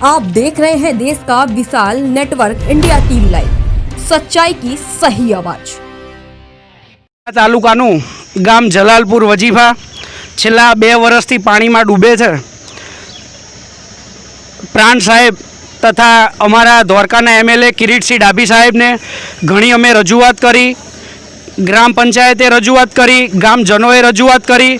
आप देख रहे हैं देश का विशाल नेटवर्क इंडिया टीवी लाइव, सच्चाई की सही आवाज। तालुकाનું ગામ જલાલપુર વજીફા છેલ્લા 2 વર્ષથી પાણીમાં ડૂબે છે। પ્રાણ સાહેબ તથા અમારા દ્વારકાના એમએલએ કિરીટસિંહ ડાભી સાહેબને ઘણી અમે રજૂઆત કરી, ગ્રામ પંચાયતે રજૂઆત કરી, ગામજનોએ રજૂઆત કરી।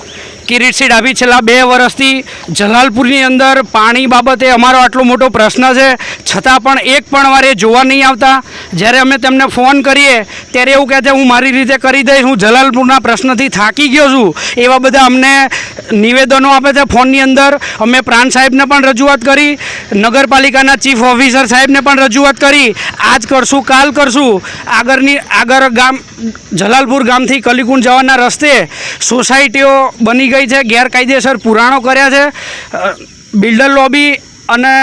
કિરીટસિંહ ડાભી છેલ્લા 2 વર્ષથી જલાલપુરની અંદર પાણી બાબતે અમારો આટલો મોટો પ્રશ્ન છે છતાં પણ એક પણ વાર એ જોવા નહીં આવતા। જ્યારે અમે તેમને ફોન કરીએ ત્યારે એવું કહે છે હું મારી રીતે કરી દઈશ, હું જલાલપુરના પ્રશ્નથી થાકી ગયો છું, એવા બધા અમને નિવેદનો આપે છે ફોનની અંદર। અમે પ્રાણ સાહેબને પણ રજૂઆત કરી, નગરપાલિકાના ચીફ ઓફિસર સાહેબને પણ રજૂઆત કરી, આજ કરશું કાલ કરશું। આગળ ગામ જલાલપુર ગામથી કલીકુંડ જવાના રસ્તે સોસાયટીઓ બની ગઈ છે, ગેરકાયદેસર પુરાણો કર્યા છે। બિલ્ડર લોબી અને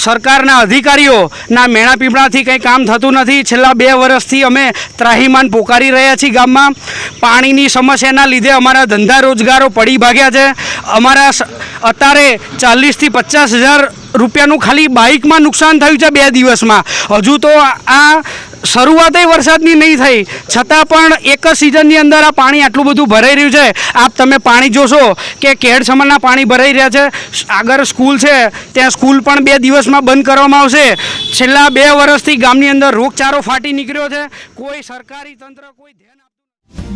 સરકારના અધિકારીઓના મેણા પીપળાથી કંઈ કામ થતું નથી। છેલ્લા 2 વર્ષથી અમે ત્રાહિમામ પોકારી રહ્યા છીએ। ગામમાં પાણીની સમસ્યાના લીધે અમારા ધંધા રોજગારો પડી ભાગ્યા છે। અમારા અત્યારે 40,000 થી 50,000 રૂપિયાનું ખાલી બાઇકમાં નુકસાન થયું છે 2 દિવસમાં। હજુ તો આ શરૂઆત વરસાદની નહીં થઈ છતાં પણ એક જ સિઝનની અંદર આ પાણી આટલું બધું ભરાઈ રહ્યું છે। આપ તમે પાણી જોશો કે કેડ સમાનના પાણી ભરાઈ રહ્યા છે। આગળ સ્કૂલ છે ત્યાં સ્કૂલ પણ 2 દિવસમાં બંધ કરવામાં આવશે। છેલ્લા 2 વર્ષથી ગામની અંદર રોગચાળો ફાટી નીકળ્યો છે, કોઈ સરકારી તંત્ર કોઈ ધ્યાન।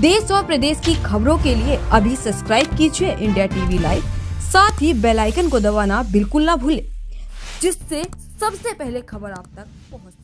देश और प्रदेश की खबरों के लिए अभी सब्सक्राइब कीजिए इंडिया टीवी लाइव, साथ ही बेल आइकन को दबाना बिल्कुल ना भूलें, जिससे सबसे पहले खबर आप तक पहुंचे।